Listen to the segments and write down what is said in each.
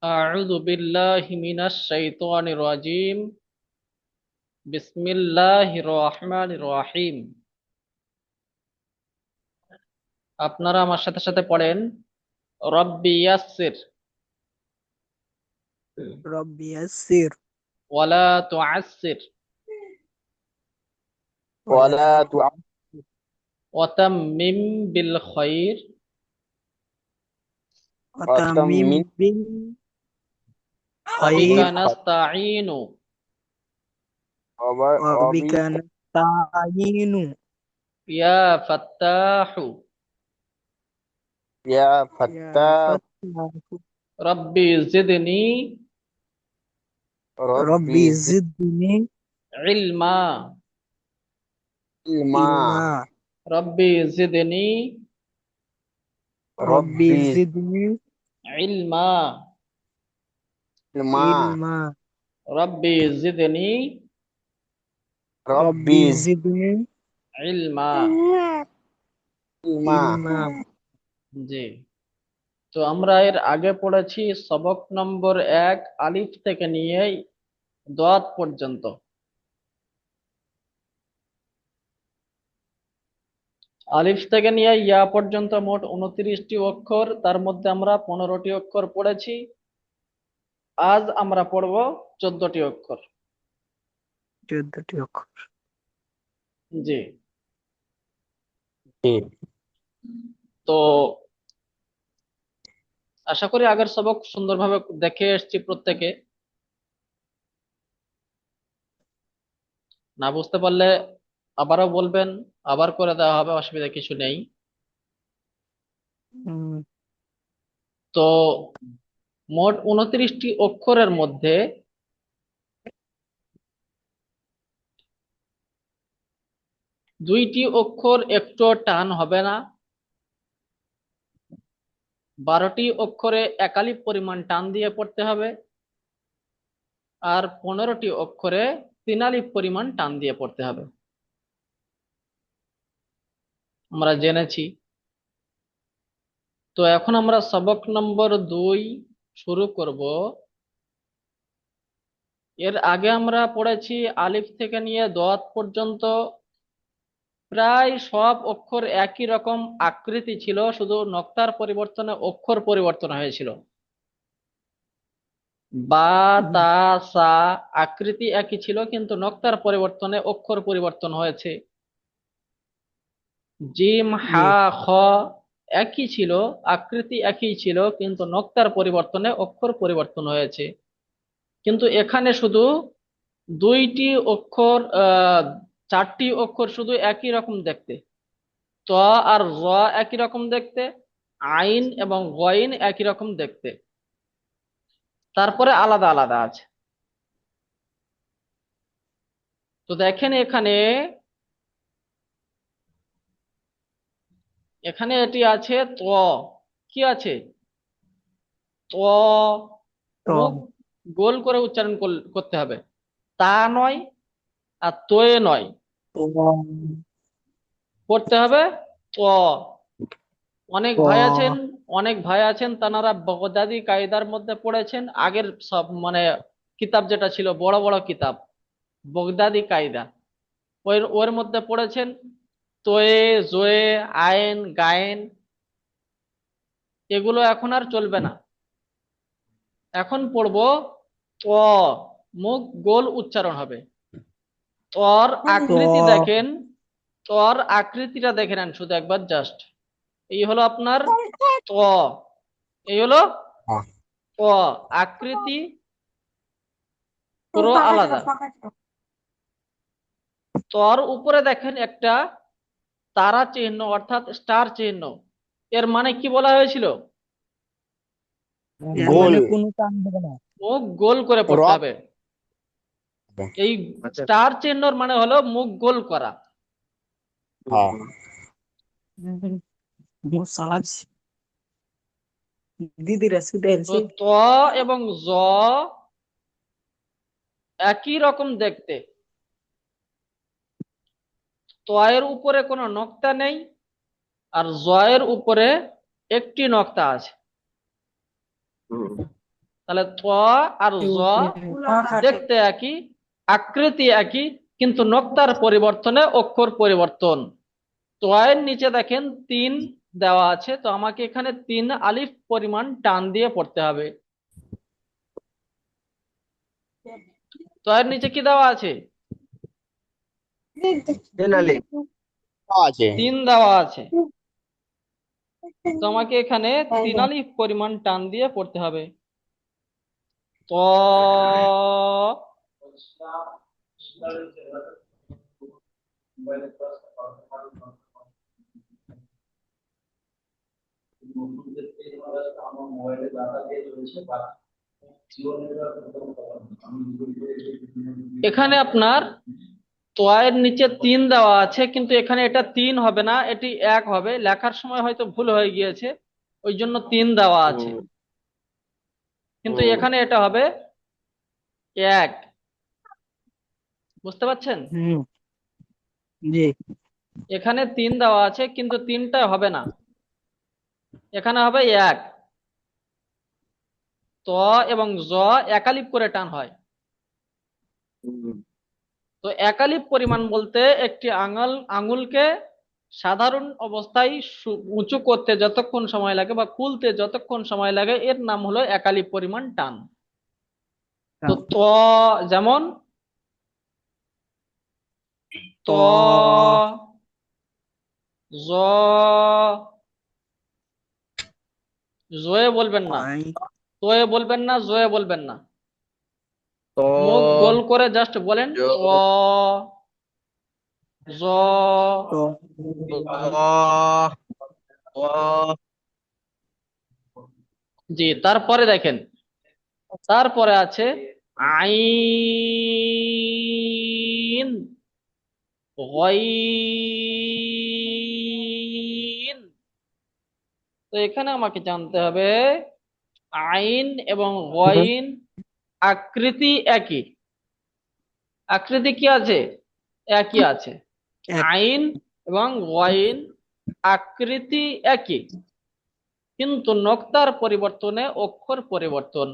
أعوذ بالله من الشيطان الرجيم بسم الله الرحمن الرحيم আপনারা আমার সাথে সাথে পড়েন রব্বি ইয়াসসির ربي يسر ওয়ালা তুআসসির ولا ولا تعد ওয়াতাম্মিম বিল খায়র وتمم من ওয়াবিকা بالخير নাস্তাঈনু وبك نستعين ইয়া ফাত্তাহু يا يا فتاح فتاح রব্বি জিদনি ربي ربي زدني ইলমা علما علما রব্বি জিদনি ربي ربي زدني ইলমা علما علما রব্বি জিদনি ربي ربي زدني ইলমা علما علما জি। তো আমরা এর আগে পড়েছি সবক নম্বর 1 আলিফ থেকে নিয়ে দোয়াত পর্যন্ত। আলিফ থেকে নিয়ে ইয়া পর্যন্ত মোট 29টি অক্ষর, তার মধ্যে আমরা 15টি অক্ষর পড়েছি। আজ আমরা পড়ব 14টি অক্ষর। 14টি অক্ষর। জি। জি। তো আশা করি আগের সবক সুন্দরভাবে দেখে এসেছি প্রত্যেকে। না বুঝতে পারলে আবারও বলবেন, আবার করে দেওয়া হবে, অসুবিধা কিছু নেই। হুম, তো মোট 29টি অক্ষরের মধ্যে দুইটি অক্ষর একটু টান হবে না, 12টি অক্ষরে একালি পরিমাণ টান দিয়ে পড়তে হবে, আর 15টি অক্ষরে তিনালি পরিমাণ টান দিয়ে পড়তে হবে। আমরা জেনেছি। তো এখন আমরা সবক নম্বর 2 শুরু করব। এর আগে আমরা পড়েছি আলিফ থেকে নিয়ে দোয়াত পর্যন্ত প্রায় সব অক্ষর একই রকম আকৃতি ছিল, শুধু নক্তার পরিবর্তনে অক্ষর পরিবর্তন হয়েছিল। বা হুম, তা সা আকৃতি একই ছিল, কিন্তু নক্তার পরিবর্তনে অক্ষর পরিবর্তন হয়েছে। জিম জি, হা খ একই ছিল, আকৃতি একই ছিল, কিন্তু নক্তার পরিবর্তনে অক্ষর পরিবর্তন হয়েছে। কিন্তু এখানে শুধু দুইটি অক্ষর, 4টি অক্ষর শুধু একই রকম দেখতে। ত আর র একই রকম দেখতে, আইন এবং গইন একই রকম দেখতে, তারপরে আলাদা আলাদা আছে। তো দেখেন এখানে এখানে এটি আছে ত। কি আছে? ত। তো মুখ গোল করে উচ্চারণ করতে হবে, তা নয় আর তোয়ে নয়, তো পড়তে হবে ত। অনেক তো ভাই আছেন, অনেক ভাই আছেন তারা বগদাদি কায়দার মধ্যে পড়েছেন, আগের সব মানে কিতাব যেটা ছিল বড় বড় কিতাব, বগদাদি কায়দা, ওর ওর মধ্যে পড়েছেন তোয়ে জোয়ে আইন গায়েন। এগুলো এখন আর চলবে না। এখন পড়বো ত। মুখ গোল উচ্চারণ হবে। তর তো আকৃতি দেখেন, তর আকৃতিটা দেখে নেন শুধু একবার জাস্ট। এই হলো আপনার ত, এই হলো ত। আকৃতি পুরো আলাদা। তর উপরে দেখেন একটা তারা চিহ্ন অর্থাৎ স্টার চিহ্ন। এর মানে কি বলা হয়েছিল? এর গোল মানে কোনো টান হবে না। মুখ গোল করে পড়তে রব হবে। এই স্টার চিহ্নর মানে হলো মুখ গোল করা। হ্যাঁ সালাদ দিদিরা ছুটে তো এসে ত এবং জ একই রকম দেখতে। তয়ের উপরে কোনো নক্তা নেই, আর জয়ের উপরে একটি নক্তা আছে। তাহলে ত আর জ দেখতে একই, আকৃতি একই, কিন্তু নক্তার পরিবর্তনে অক্ষর পরিবর্তন। তয়ের নিচে দেখেন 3 দেওয়া আছে, তো আমাকে এখানে 3 আলিফ পরিমাণ টান দিয়ে পড়তে হবে। তয়ের নিচে কি দেওয়া আছে? তেনালি আছে। 3 দেওয়া আছে, তো আমাকে এখানে 3 আলিফ পরিমাণ টান দিয়ে পড়তে হবে। ত এখানে আপনার তোয়ের নিচে 3 দেওয়া আছে, কিন্তু এখানে এটা 3 হবে না, এটি 1 হবে। লেখার সময় হয়তো ভুল হয়ে গিয়েছে, ওই জন্য 3 দেওয়া আছে, হুম, কিন্তু হুম, এখানে এটা হবে 1। বুঝতে পারছেন? হুম, জি। এখানে 3 দেওয়া আছে, কিন্তু 3টা হবে না, এখানে হবে 1। ত এবং জ একালিপ করে টান হয়। হুম, তো একালিপ পরিমাণ বলতে একটি আঙুলকে সাধারণ অবস্থায় উঁচু করতে যতক্ষণ সময় লাগে বা খুলতে যতক্ষণ সময় লাগে, এর নাম হলো একালিপ পরিমাণ টান। তো ত যেমন ত, তো জ, জয়ে বলবেন না, আই তোয়ে বলবেন না, জয়ে বলবেন না, মুখ তো গোল করে জাস্ট বলেন ত, জ জ। তো ত ত জি, তারপরে দেখেন, তারপরে আছে আইন, গইন। তো এখানে আমাকে জানতে হবে আইন এবং গইন আকৃতি একই। আকৃতি কি আছে? একই আছে। এক আইন এবং গইন আকৃতি একই, কিন্তু নক্তার পরিবর্তনে অক্ষর পরিবর্তন।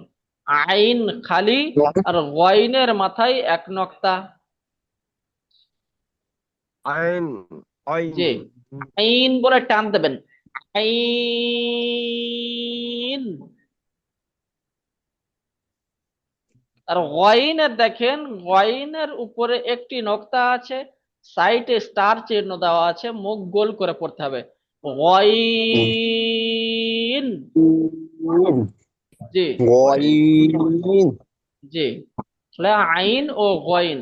আইন খালি, আর গইনের মাথায় এক নক্তা। আইন আইন জি, আইন বলে টান দেবেন, আইন। আর গয়নের দেখেন, গয়নের উপরে একটি নক্তা আছে, সাইডে স্টার চিহ্ন দেওয়া আছে, মুখ গোল করে পড়তে হবে, গয়ন। জি, গইন জি, তাহলে আইন ও গয়ন।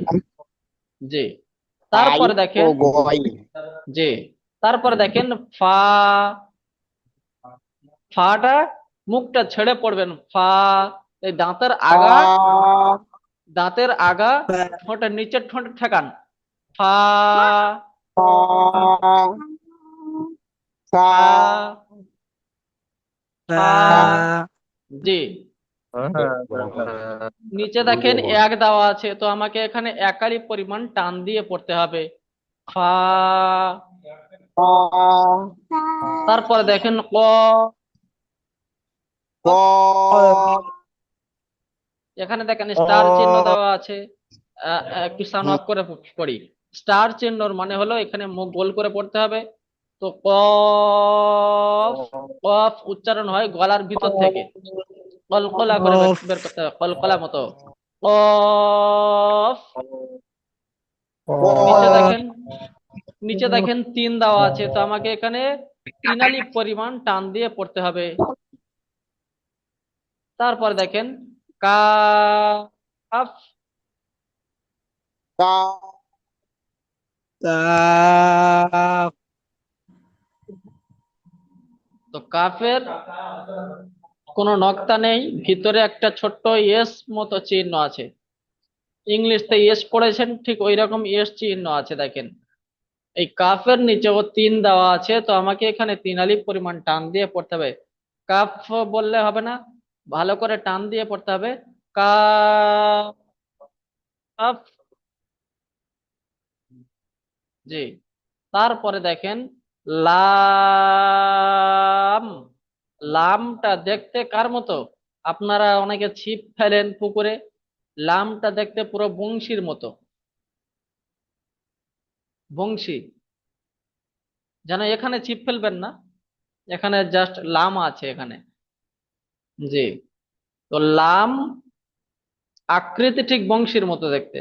জি, তারপরে আইন ও দেখেন, গইন জি, তারপরে দেখেন ফা। ফাটা মুখটা ছেড়ে পড়বেন, ফা। এই দাঁতের আগা, দাঁতের আগা, ঠোঁটের নিচের ঠোঁট ঠেকান, ফা, ফা, ফা। জি, নিচে দেখেন 1 দেওয়া আছে, তো আমাকে এখানে একারই পরিমাণ টান দিয়ে পড়তে হবে, ফা। তারপরে দেখেন ক, এখানে দেখেন স্টার চিহ্ন দেওয়া আছে। একটু সাউন্ড অফ করে পড়ি। স্টার চিহ্নর মানে হলো এখানে মুখ গোল করে পড়তে হবে। তো কফ, কফ উচ্চারণ হয় গলার ভিতর থেকে, কলকলা করে বের অফ বের করতে হবে, কলকলা মতো, কফ। নিচে দেখেন, নিচে দেখেন 3 দেওয়া আছে, তো আমাকে এখানে 3 আলিফ পরিমাণ টান দিয়ে পড়তে হবে। তারপর দেখেন কাফ। কাফ তো কাফের কোনো নক্তা নেই, ভিতরে একটা ছোট্ট এস মতো চিহ্ন আছে। ইংলিশতে এস পড়েছেন, ঠিক ওই রকম এস চিহ্ন আছে দেখেন। এই কাফের নিচেও 3 দেওয়া আছে, তো আমাকে এখানে 3 আলিফ পরিমাণ টান দিয়ে পড়তে হবে। কাফ বললে হবে না, ভালো করে টান দিয়ে পড়তে হবে, কাফ। জি, তারপরে দেখেন লাম। লামটা দেখতে কার মতো? আপনারা অনেকে ছিপ ফেলেন পুকুরে, লামটা দেখতে পুরো বংশীর মতো, বংশী, যেন এখানে ছিপ ফেলবেন না, এখানে জাস্ট লাম আছে এখানে। জি, তো লাম আকৃতি ঠিক বংশীর মতো দেখতে।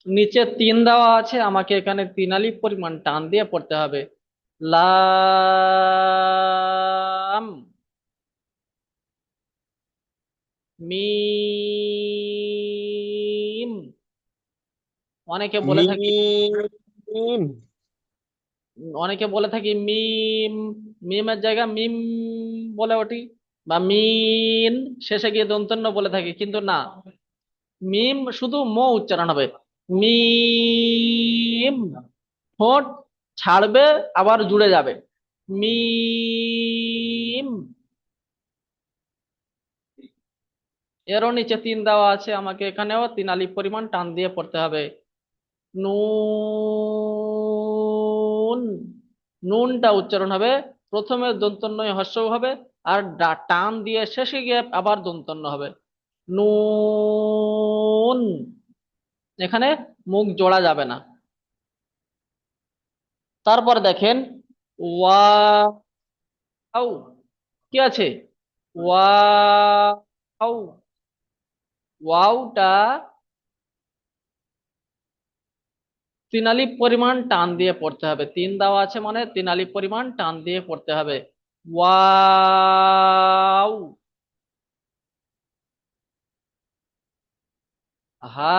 নিচে তিন দেওয়া আছে, আমাকে এখানে 3 আলিফ পরিমাণ টান দিয়ে পড়তে হবে। লাম, মিম। অনেকে বলে থাকি, মিম মিম, মিমের জায়গা মিম বলে ওঠি, বা মিন, শেষে গিয়ে দন্তন্য বলে থাকি, কিন্তু না, মিম শুধু ম উচ্চারণ হবে, মিম। ঠোঁট ছাড়বে, আবার জুড়ে যাবে, মিম। এরও নিচে তিন দেওয়া আছে, আমাকে এখানেও 3 আলিফ পরিমাণ টান দিয়ে পড়তে হবে। নুন, নুনটা উচ্চারণ হবে, প্রথমে দন্তন্য হ্রস্ব হবে, আর টান দিয়ে শেষে গিয়ে আবার দন্তন্য হবে, নুন। এখানে মুখ জোড়া যাবে না। তারপর দেখেন ওয়াও, কি আছে, ওয়াও, ওয়াওটা 3 আলিফ পরিমাণ টান দিয়ে পড়তে হবে, তিন দেওয়া আছে মানে 3 আলিফ পরিমাণ টান দিয়ে পড়তে হবে, ওয়াও। হা,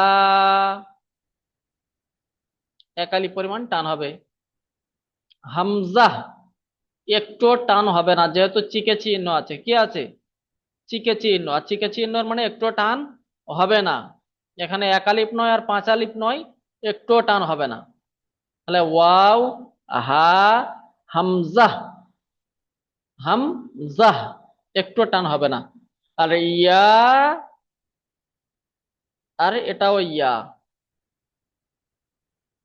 1 আলিফ পরিমাণ টান হবে। হামজা, একটু টান হবে না, যেহেতু চিকে চিহ্ন আছে, কি আছে, চিকে চিহ্ন, আর চিকে চিহ্ন মানে একটু টান হবে না। এখানে 1 আলিফ নয় আর 5 আলিফ নয়, একটু টান হবে না। তাহলে ওয়াও, হা, হামজা, হামজাহ, একটু টান হবে না। আর ইয়া, আর এটাও ইয়া,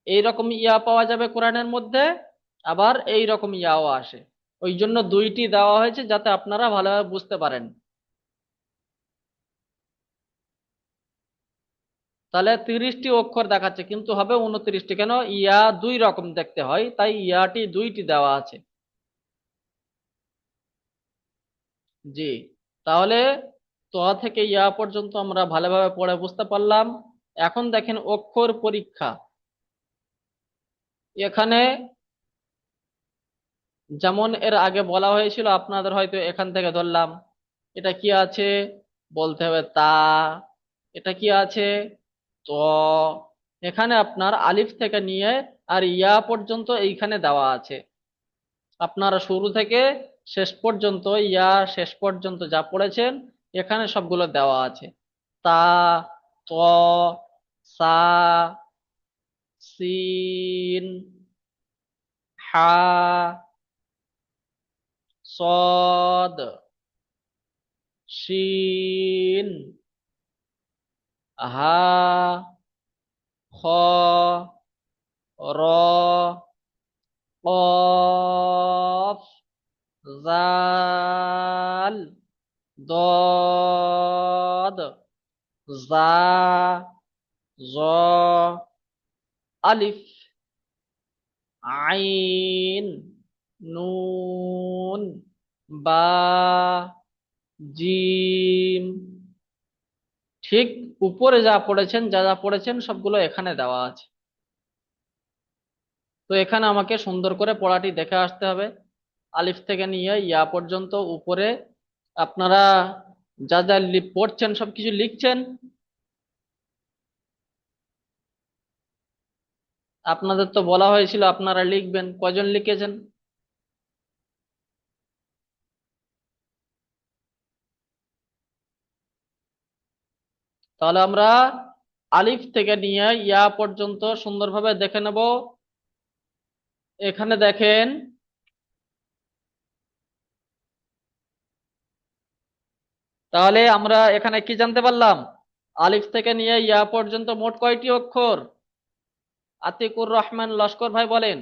এইরকম ইয়া পাওয়া যাবে কোরআনের মধ্যে, আবার এই রকম ইয়াও আসে। ওই জন্য দুইটি দেওয়া হয়েছে যাতে আপনারা ভালোভাবে বুঝতে পারেন। তাহলে 30টি অক্ষর দেখাচ্ছে, কিন্তু হবে 29টি, কেন, ইয়া দুই রকম দেখতে হয়, তাই ইয়াটি দুইটি দেওয়া আছে। জি, তাহলে ত থেকে ইয়া পর্যন্ত আমরা ভালোভাবে পড়ে বুঝতে পারলাম। এখন দেখেন অক্ষর পরীক্ষা। এখানে যেমন এর আগে বলা হয়েছিল, আপনাদের হয়তো এখান থেকে ধরলাম, এটা কি আছে, বলতে হবে তা। এটা কি আছে, ত। এখানে আপনার আলিফ থেকে নিয়ে আর ইয়া পর্যন্ত এইখানে দেওয়া আছে। আপনারা শুরু থেকে শেষ পর্যন্ত, ইয়া শেষ পর্যন্ত যা পড়েছেন, এখানে সবগুলো দেওয়া আছে। তা, ত, সা, সিন, হা, সদ, শিন, হা, খ, র, কফ, জাল, দদ, জা, জ, আলিফ, আইন, নুন, বা, জিম। ঠিক উপরে যা পড়েছেন, যা যা পড়েছেন সবগুলো এখানে দেওয়া আছে। তো এখানে আমাকে সুন্দর করে পড়াটি দেখে আসতে হবে, আলিফ থেকে নিয়ে ইয়া পর্যন্ত উপরে। আপনারা যা যা পড়ছেন সবকিছু লিখছেন। আপনাদের তো বলা হয়েছিল আপনারা লিখবেন, কয়জন লিখেছেন? তাহলে আমরা আলিফ থেকে নিয়ে ইয়া পর্যন্ত সুন্দরভাবে দেখে নেব। এখানে দেখেন, তাহলে আমরা এখানে কি জানতে পারলাম, আলিফ থেকে নিয়ে ইয়া পর্যন্ত মোট কয়টি অক্ষর? আতিকুর রহমান লস্কর ভাই বলেন।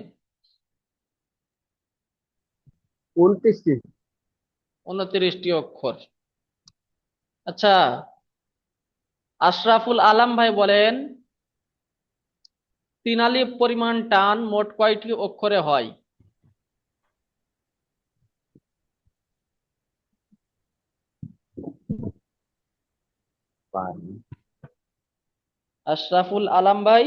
29টি। 29টি অক্ষর। আচ্ছা, আশরাফুল আলম ভাই বলেন 3 আলিফ পরিমাণ টান মোট কয়টি অক্ষরে হয়? আশরাফুল আলম ভাই,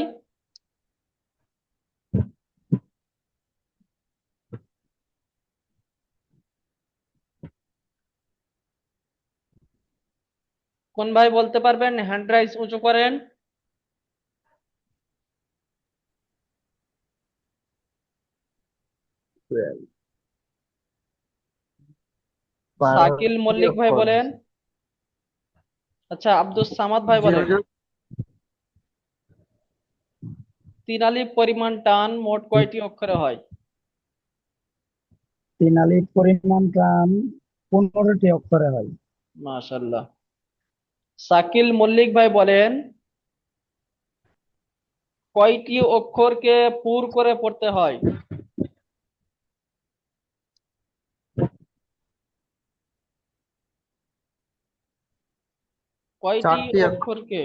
কোন ভাই বলতে পারবেন? হ্যান্ড রাইজ উঁচু করেন। শাকিল 12টি মল্লিক ভাই অক্ষর। বলেন। আচ্ছা, আব্দুস সামাদ ভাই জি বলেন হুজুর। 3 আলিফ পরিমাণ টান মোট কয়টি অক্ষরে হয়? 3 আলিফ পরিমাণ টান 15টি অক্ষরে হয়। মাশাআল্লাহ। শাকিল মল্লিক ভাই বলেন কয়টি অক্ষরকে পুর করে পড়তে হয়? কয়টি 4টি অক্ষর। অক্ষরকে?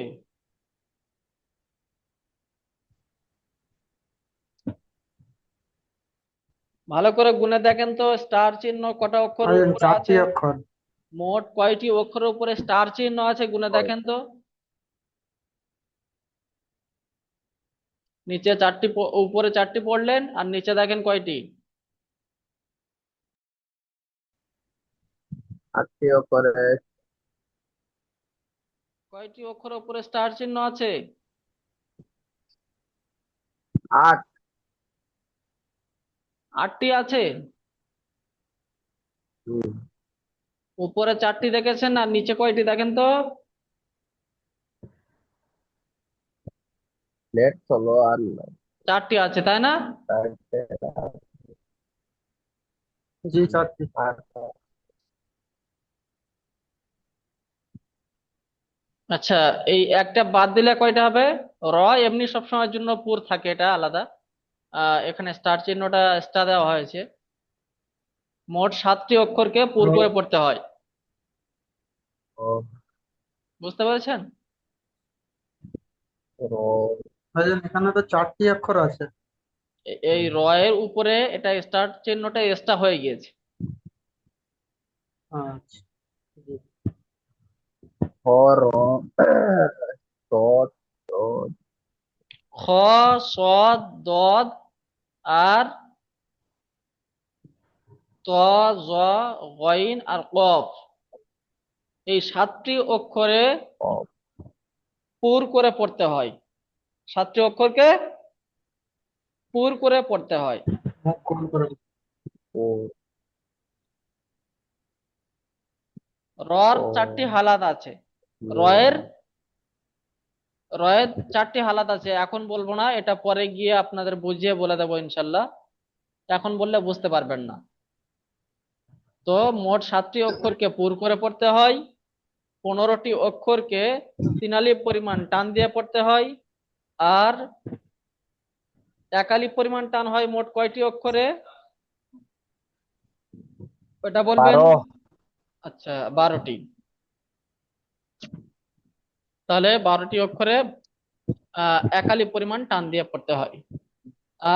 ভালো করে গুনে দেখেন তো, স্টার চিহ্ন কটা অক্ষরের উপরে 4টি আছে? অক্ষর। মোট কয়টি অক্ষরের উপরে স্টার চিহ্ন আছে গুনে দেখেন তো। নিচে 4টি, উপরে 4টি পড়লেন, আর নিচে দেখেন কয়টি? 8টি অক্ষরে। কয়টি অক্ষরের উপরে স্টার চিহ্ন আছে? 8। 8টি আছে। হুম। উপরে 4টি দেখেছেন, আর নিচে কয়টি দেখেন তো। লেট হলো আর 4টি আছে, তাই না? জি 4টি। আচ্ছা, এই একটা বাদ দিলে কয়টা হবে? র এমনি সবসময়ের জন্য পুর থাকে, এটা আলাদা। এখানে স্টার চিহ্নটা স্টার দেওয়া হয়েছে। মোট 7টি অক্ষরকে পুর করে পড়তে হয়। ও, বুঝতে পেরেছেন? র, ভাইজান এখানে তো 4টি অক্ষর আছে। এই র এর উপরে এটা স্টার চিহ্নটা এক্সট্রা হয়ে গিয়েছে। আচ্ছা। জি। হ, র, ত, ত, খ, স, দদ, আর ত, জ, গইন আর কফ। এই 7টি অক্ষরে ক, পুর করে পড়তে হয়। 7টি অক্ষরকে পুর করে পড়তে হয়। মুখ কোন করে? ও, রর ও, 4টি হালাত আছে। ল, রয়ের রয়ের 4টি হালাত আছে, এখন বলবো না, এটা পরে গিয়ে আপনাদের বুঝিয়ে বলে দেবো ইনশাল্লাহ। এখন বললে বুঝতে পারবেন না। তো মোট 7টি অক্ষরকে পুর করে পড়তে হয়, 15টি অক্ষরকে 3 আলিফ পরিমাণ টান দিয়ে পড়তে হয়। আর 1 আলিফ পরিমাণ টান হয় মোট কয়টি অক্ষরে? ওটা বলবেন। 12। আচ্ছা, 12টি। তাহলে 12টি অক্ষরে 1 আলিফ পরিমাণ টান দিয়ে পড়তে হয়।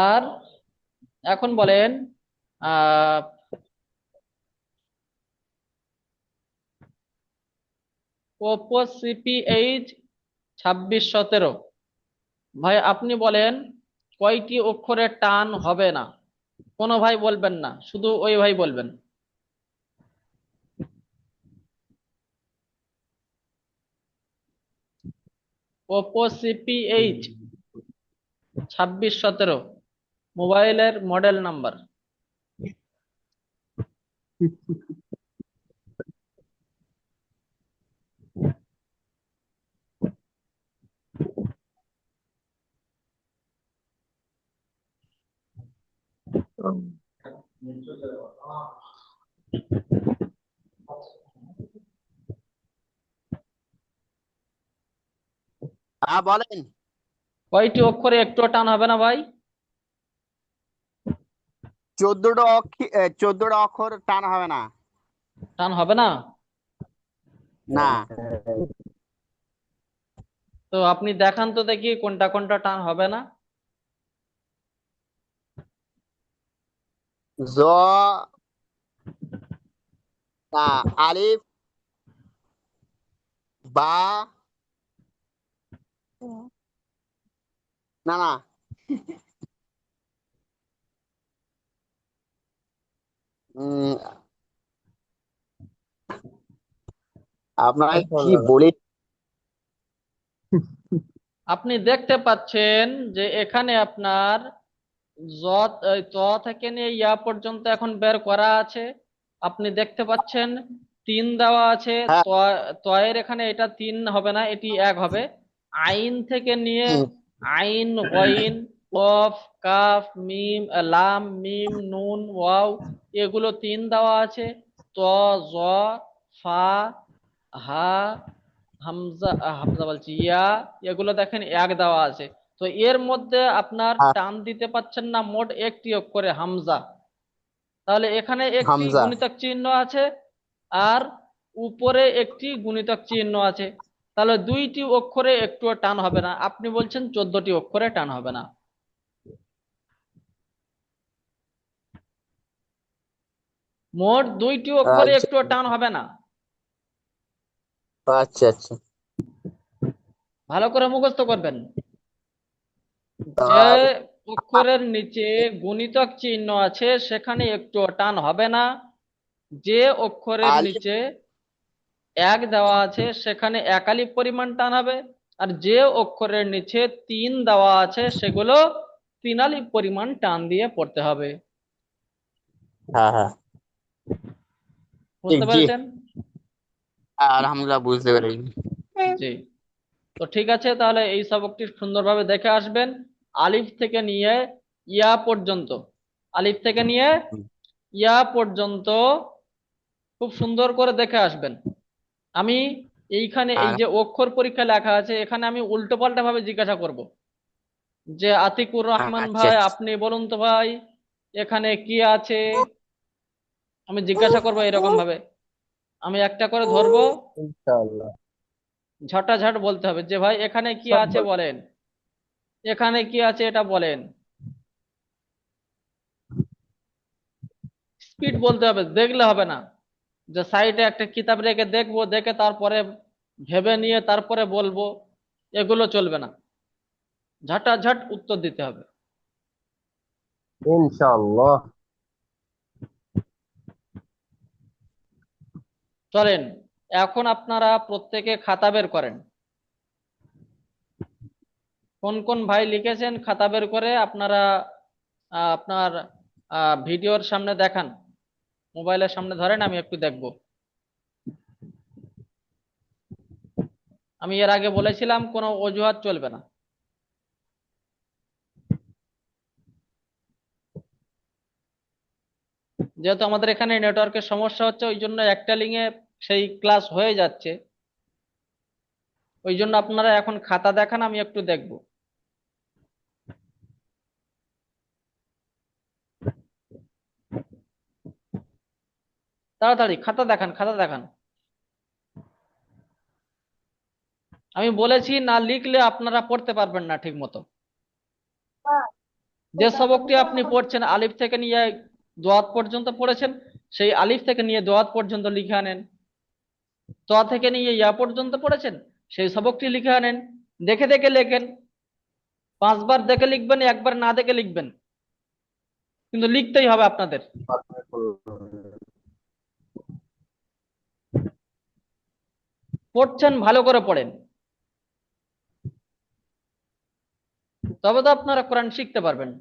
আর এখন বলেন আহ ওপো সিপিএইচ 2617, ভাই আপনি বলেন কয়টি অক্ষরে টান হবে না? কোনো ভাই বলবেন না, শুধু ওই ভাই বলবেন। ওপো সিপিএইচ 2617, মোবাইলের মডেল নাম্বার। হ্যাঁ বলেন। কয়টি অক্ষরে একটু টান হবে না ভাই? 14টা অক্ষর টান হবে না। টান হবে না? না। তো আপনি দেখান তো দেখি কোনটা কোনটা টান হবে না। জ, না, আলিফ, বা, না না, উম, আপনাকে কি বলি। আপনি দেখতে পাচ্ছেন যে এখানে আপনার জ, ত থেকে নিয়ে ইয়া পর্যন্ত এখন বের করা আছে। আপনি দেখতে পাচ্ছেন তিন দেওয়া আছে। হ্যাঁ। ত, তয়ের এখানে এটা তিন হবে না, এটি এক হবে। আইন থেকে নিয়ে হুম, আইন, গইন, কফ, কাফ, মিম, লাম, মিম, নুন, ওয়াও, এগুলো তিন দেওয়া আছে। ত, জ, ফা, হা, হামজা, হামজা বলছি, ইয়া, এগুলো দেখেন এক দেওয়া আছে। তো এর মধ্যে আপনার হ্যাঁ, টান দিতে পাচ্ছেন না মোট একটি অক্ষরে হামজা। তাহলে এখানে একটি হামজা। গুণিতক চিহ্ন আছে আর উপরে একটি গুণিতক চিহ্ন আছে। তাহলে দুইটি অক্ষরে একটুও টান হবে না। আপনি বলছেন 14টি অক্ষরে টান হবে না। মোট দুইটি অক্ষরে আচ্ছা একটুও টান হবে না। আচ্ছা আচ্ছা। ভালো করে মুখস্থ করবেন। যে তার অক্ষরের নিচে গুণিতক চিহ্ন আছে সেখানে একটুও টান হবে না। যে অক্ষরের আলিফ। নিচে এক দেওয়া আছে সেখানে একালি পরিমাণ টান হবে। আর যে অক্ষরের নিচে তিন দেওয়া আছে সেগুলো তিনালি পরিমাণ টান দিয়ে পড়তে হবে। হ্যাঁ হ্যাঁ, ঠিক বুঝতে জি। পেরেছেন? আলহামদুলিল্লাহ, বুঝতে পেরেছি। জি। তো ঠিক আছে, তাহলে এই সবকটি সুন্দরভাবে দেখে আসবেন। আলিফ থেকে নিয়ে ইয়া পর্যন্ত, আলিফ থেকে নিয়ে ইয়া পর্যন্ত খুব সুন্দর করে দেখে আসবেন। আমি এইখানে এই হ্যাঁ, যে অক্ষর পরীক্ষা লেখা আছে এখানে আমি উল্টো পাল্টা ভাবে জিজ্ঞাসা করব যে আতিকুর রহমান আচ্ছা ভাই আচ্ছা। আপনি বলুন তো ভাই এখানে কি আছে। আমি জিজ্ঞাসা করবো এরকম ভাবে, আমি একটা করে ধরবো, ইনশাআল্লাহ। ঝটাঝট বলতে হবে যে ভাই এখানে কি সব আছে বল। বলেন, এখানে কি আছে এটা বলেন। স্পিড বলতে হবে, দেখলে হবে না যে সাইডে একটা কিতাব রেখে দেখবো, দেখে তারপরে ভেবে নিয়ে তারপরে বলবো, এগুলো চলবে না। ঝটাঝট উত্তর দিতে হবে। ইনশাআল্লাহ। চলেন, এখন আপনারা প্রত্যেকে খাতা বের করেন। কোন কোন ভাই লিখেছেন খাতা বের করে আপনারা আপনার ভিডিওর সামনে দেখান, মোবাইলের সামনে ধরেন, আমি একটু দেখব। আমি এর আগে বলেছিলাম কোনো অজুহাত চলবে না। যেহেতু আমাদের এখানে নেটওয়ার্কের সমস্যা হচ্ছে ওই জন্য একটা লিঙ্কে সেই ক্লাস হয়ে যাচ্ছে, ওই জন্য আপনারা এখন খাতা দেখান, আমি একটু দেখব। তাড়াতাড়ি খাতা দেখান, খাতা দেখান। আমি বলেছি না লিখলে আপনারা পড়তে পারবেন না ঠিক মতো। যে সবকটি আপনি পড়ছেন আলিফ থেকে নিয়ে দোয়াত পর্যন্ত পড়েছেন, সেই আলিফ থেকে নিয়ে দোয়াত পর্যন্ত লিখে আনেন। ত থেকে নিয়ে ইয়া পর্যন্ত পড়েছেন, সেই সবকটি লিখে আনেন। দেখে দেখে লেখেন, 5 বার দেখে লিখবেন, একবার না দেখে লিখবেন, কিন্তু লিখতেই হবে আপনাদের। পড়ছেন ভালো করে পড়েন, তবে তো আপনারা কোরআন শিখতে পারবেন।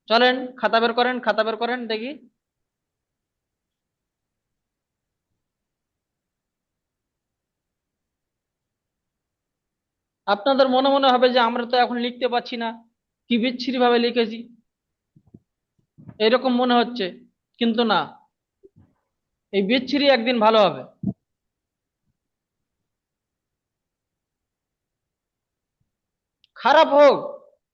চলেন খাতা বের করেন, খাতা বের করেন দেখি। আপনাদের মনে মনে হবে যে আমরা তো এখন লিখতে পাচ্ছি না, কি বিচ্ছিরি ভাবে লিখেছি, এরকম মনে হচ্ছে। কিন্তু না, এই বিচ্ছিরি একদিন ভালো হবে। খারাপ হোক